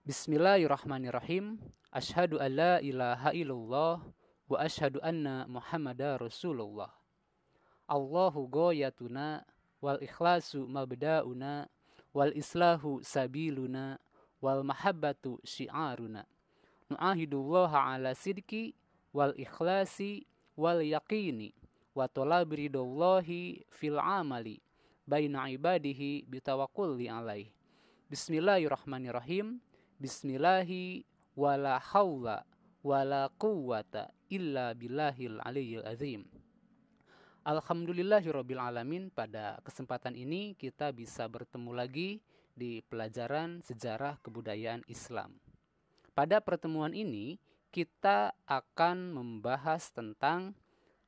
Bismillahirrahmanirrahim. Asyhadu an la ilaha illallah wa asyhadu anna Muhammadar Rasulullah. Allahu ghayatuna wal ikhlasu mabda'una wal islahu sabiluna wal mahabbatu syi'aruna. Nu'ahidullaha ala sidqi wal ikhlasi wal yaqini wa talabi ridallahi fil amali baina ibadihi bitawakkulli alaih. Bismillahirrahmanirrahim. Bismillahi wala hawla wala quwwata illa billahil aliyyil azim. Alhamdulillahirabbil alamin. Pada kesempatan ini kita bisa bertemu lagi di pelajaran sejarah kebudayaan Islam. Pada pertemuan ini kita akan membahas tentang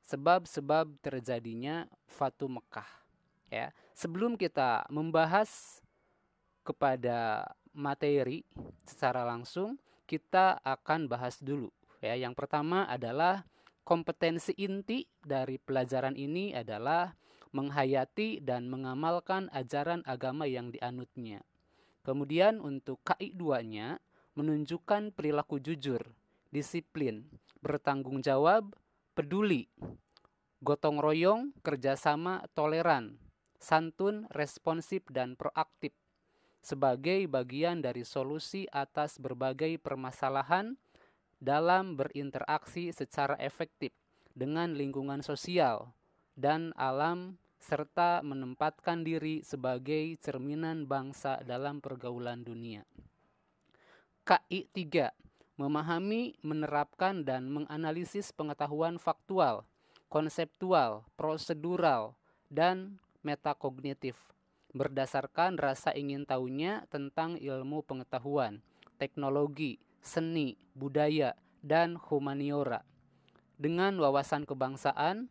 sebab-sebab terjadinya Fatu Mekah. Ya, sebelum kita membahas kepada materi secara langsung, kita akan bahas dulu. Ya, yang pertama adalah kompetensi inti dari pelajaran ini adalah menghayati dan mengamalkan ajaran agama yang dianutnya. Kemudian untuk KI2-nya menunjukkan perilaku jujur, disiplin, bertanggung jawab, peduli, gotong royong, kerjasama, toleran, santun, responsif, dan proaktif sebagai bagian dari solusi atas berbagai permasalahan dalam berinteraksi secara efektif dengan lingkungan sosial dan alam serta menempatkan diri sebagai cerminan bangsa dalam pergaulan dunia. KI 3. Memahami, menerapkan, dan menganalisis pengetahuan faktual, konseptual, prosedural, dan metakognitif berdasarkan rasa ingin tahunya tentang ilmu pengetahuan, teknologi, seni, budaya, dan humaniora dengan wawasan kebangsaan,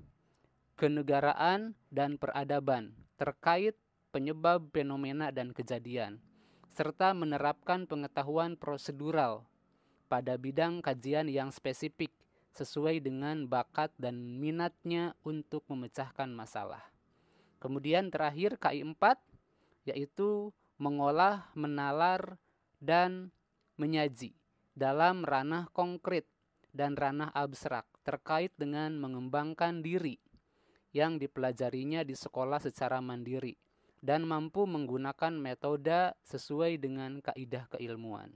kenegaraan, dan peradaban terkait penyebab fenomena dan kejadian, serta menerapkan pengetahuan prosedural pada bidang kajian yang spesifik sesuai dengan bakat dan minatnya untuk memecahkan masalah. Kemudian terakhir KI 4 yaitu mengolah, menalar, dan menyaji dalam ranah konkret dan ranah abstrak terkait dengan mengembangkan diri yang dipelajarinya di sekolah secara mandiri dan mampu menggunakan metode sesuai dengan kaidah keilmuan.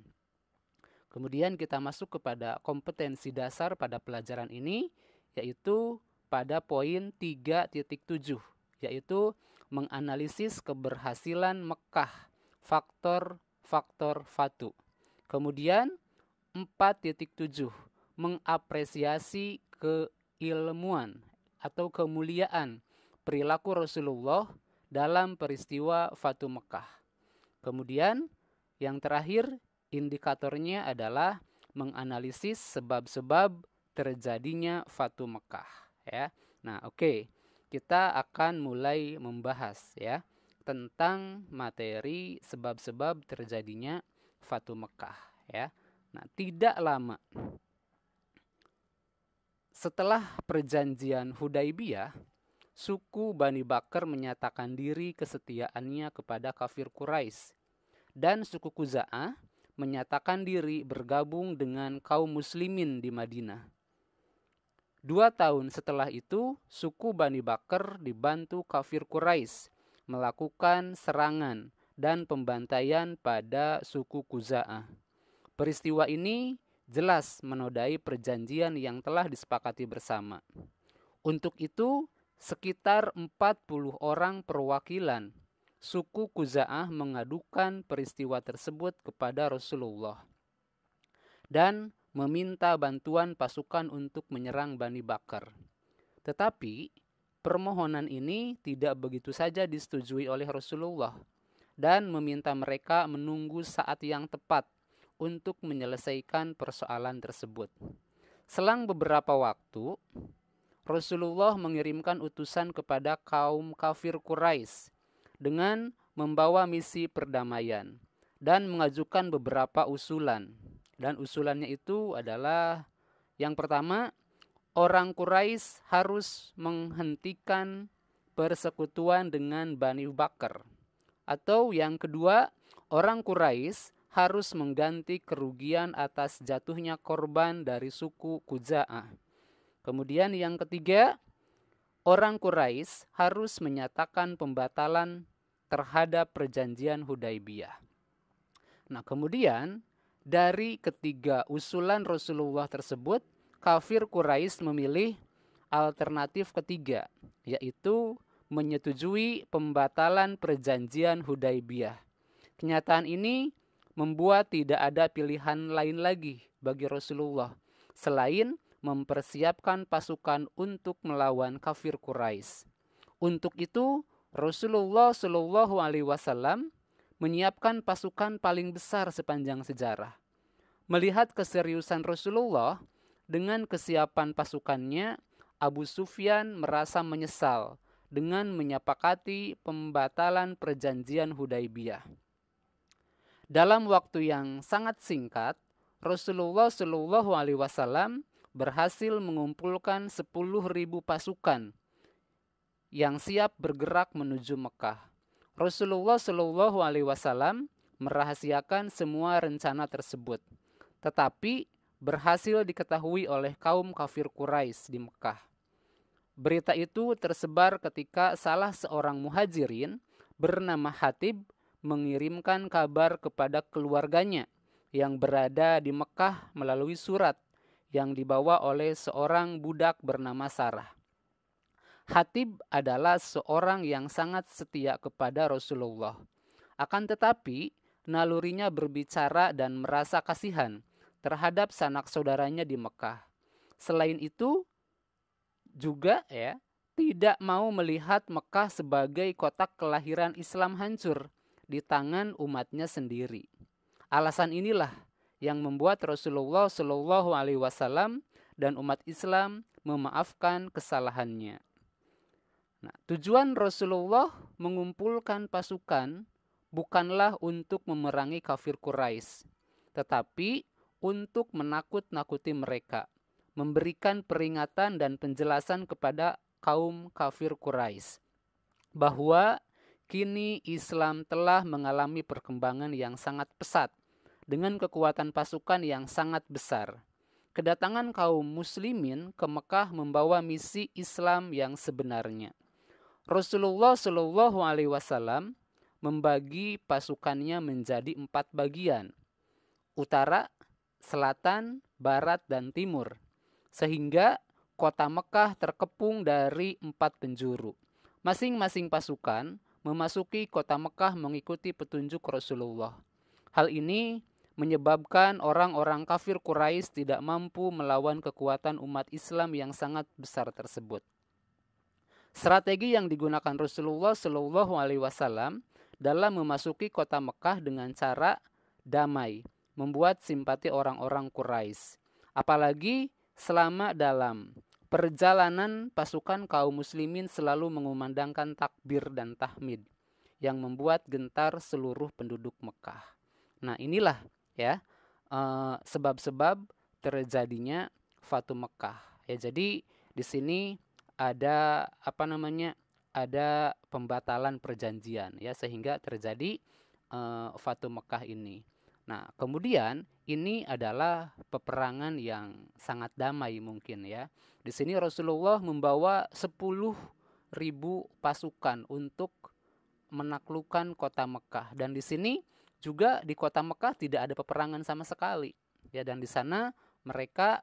Kemudian kita masuk kepada kompetensi dasar pada pelajaran ini, yaitu pada poin 3.7, yaitu menganalisis keberhasilan Mekah, faktor-faktor Fatu. Kemudian 4.7, mengapresiasi keilmuan atau kemuliaan perilaku Rasulullah dalam peristiwa Fatu Mekah. Kemudian yang terakhir indikatornya adalah menganalisis sebab-sebab terjadinya Fatu Mekah. Ya, nah oke. Kita akan mulai membahas ya tentang materi sebab-sebab terjadinya Fatu Mekah ya. Nah, tidak lama setelah perjanjian Hudaibiyah, suku Bani Bakar menyatakan diri kesetiaannya kepada kafir Quraisy dan suku Khuza'ah menyatakan diri bergabung dengan kaum muslimin di Madinah. 2 tahun setelah itu, suku Bani Bakar dibantu kafir Quraisy melakukan serangan dan pembantaian pada suku Khuza'ah. Peristiwa ini jelas menodai perjanjian yang telah disepakati bersama. Untuk itu, sekitar 40 orang perwakilan suku Khuza'ah mengadukan peristiwa tersebut kepada Rasulullah dan meminta bantuan pasukan untuk menyerang Bani Bakar. Tetapi permohonan ini tidak begitu saja disetujui oleh Rasulullah dan meminta mereka menunggu saat yang tepat untuk menyelesaikan persoalan tersebut. Selang beberapa waktu, Rasulullah mengirimkan utusan kepada kaum kafir Quraisy dengan membawa misi perdamaian dan mengajukan beberapa usulan. Dan usulannya itu adalah yang pertama, orang Quraisy harus menghentikan persekutuan dengan Bani Bakar. Atau yang kedua, orang Quraisy harus mengganti kerugian atas jatuhnya korban dari suku Khuza'ah. Kemudian yang ketiga, orang Quraisy harus menyatakan pembatalan terhadap perjanjian Hudaibiyah. Nah, kemudian dari ketiga usulan Rasulullah tersebut, kafir Quraisy memilih alternatif ketiga, yaitu menyetujui pembatalan perjanjian Hudaibiyah. Kenyataan ini membuat tidak ada pilihan lain lagi bagi Rasulullah selain mempersiapkan pasukan untuk melawan kafir Quraisy. Untuk itu, Rasulullah Shallallahu Alaihi Wasallam menyiapkan pasukan paling besar sepanjang sejarah. Melihat keseriusan Rasulullah dengan kesiapan pasukannya, Abu Sufyan merasa menyesal dengan menyepakati pembatalan perjanjian Hudaibiyah. Dalam waktu yang sangat singkat, Rasulullah Shallallahu Alaihi Wasallam berhasil mengumpulkan 10.000 pasukan yang siap bergerak menuju Mekah. Rasulullah Shallallahu Alaihi Wasallam merahasiakan semua rencana tersebut, tetapi berhasil diketahui oleh kaum kafir Quraisy di Mekah. Berita itu tersebar ketika salah seorang muhajirin bernama Hatib mengirimkan kabar kepada keluarganya yang berada di Mekah melalui surat yang dibawa oleh seorang budak bernama Sarah. Hatib adalah seorang yang sangat setia kepada Rasulullah. Akan tetapi, nalurinya berbicara dan merasa kasihan terhadap sanak saudaranya di Mekah. Selain itu, juga tidak mau melihat Mekah sebagai kota kelahiran Islam hancur di tangan umatnya sendiri. Alasan inilah yang membuat Rasulullah Shallallahu Alaihi Wasallam dan umat Islam memaafkan kesalahannya. Nah, tujuan Rasulullah mengumpulkan pasukan bukanlah untuk memerangi kafir Quraisy, tetapi untuk menakut-nakuti mereka, memberikan peringatan dan penjelasan kepada kaum kafir Quraisy bahwa kini Islam telah mengalami perkembangan yang sangat pesat dengan kekuatan pasukan yang sangat besar. Kedatangan kaum muslimin ke Mekah membawa misi Islam yang sebenarnya. Rasulullah Shallallahu Alaihi Wasallam membagi pasukannya menjadi 4 bagian: utara, selatan, barat, dan timur. Sehingga kota Mekah terkepung dari 4 penjuru. Masing-masing pasukan memasuki kota Mekah mengikuti petunjuk Rasulullah. Hal ini menyebabkan orang-orang kafir Quraisy tidak mampu melawan kekuatan umat Islam yang sangat besar tersebut. Strategi yang digunakan Rasulullah Shallallahu Alaihi Wasallam dalam memasuki kota Mekah dengan cara damai membuat simpati orang-orang Quraisy. Apalagi selama dalam perjalanan pasukan kaum muslimin selalu mengumandangkan takbir dan tahmid yang membuat gentar seluruh penduduk Mekah. Nah, inilah sebab-sebab terjadinya Fatu Mekah. Jadi di sini ada ada pembatalan perjanjian sehingga terjadi Fatu Mekah ini. Nah, kemudian ini adalah peperangan yang sangat damai mungkin Di sini Rasulullah membawa 10.000 pasukan untuk menaklukkan kota Mekah, dan di sini juga di kota Mekah tidak ada peperangan sama sekali dan di sana mereka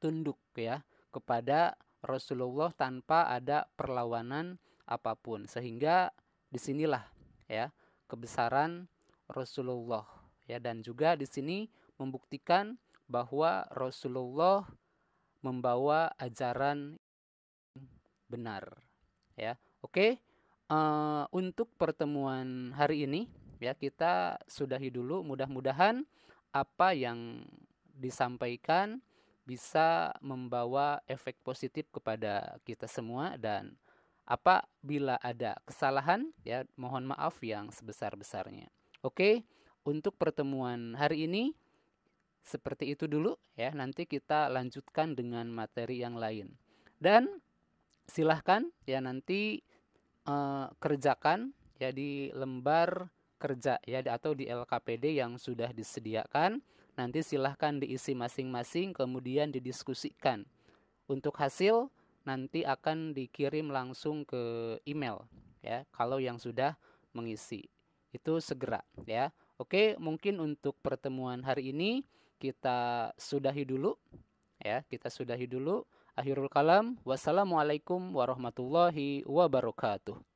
tunduk kepada Rasulullah tanpa ada perlawanan apapun, sehingga disinilah kebesaran Rasulullah dan juga di sini membuktikan bahwa Rasulullah membawa ajaran benar Oke, untuk pertemuan hari ini kita sudahi dulu. Mudah-mudahan apa yang disampaikan bisa membawa efek positif kepada kita semua, dan apabila ada kesalahan mohon maaf yang sebesar-besarnya. Oke, untuk pertemuan hari ini seperti itu dulu nanti kita lanjutkan dengan materi yang lain. Dan silahkan nanti kerjakan di lembar kerja ya atau di LKPD yang sudah disediakan. Nanti silahkan diisi masing-masing kemudian didiskusikan. Untuk hasil nanti akan dikirim langsung ke email ya kalau yang sudah mengisi. Itu segera ya. Oke, mungkin untuk pertemuan hari ini kita sudahi dulu ya, kita sudahi dulu. Akhirul kalam, wassalamualaikum warahmatullahi wabarakatuh.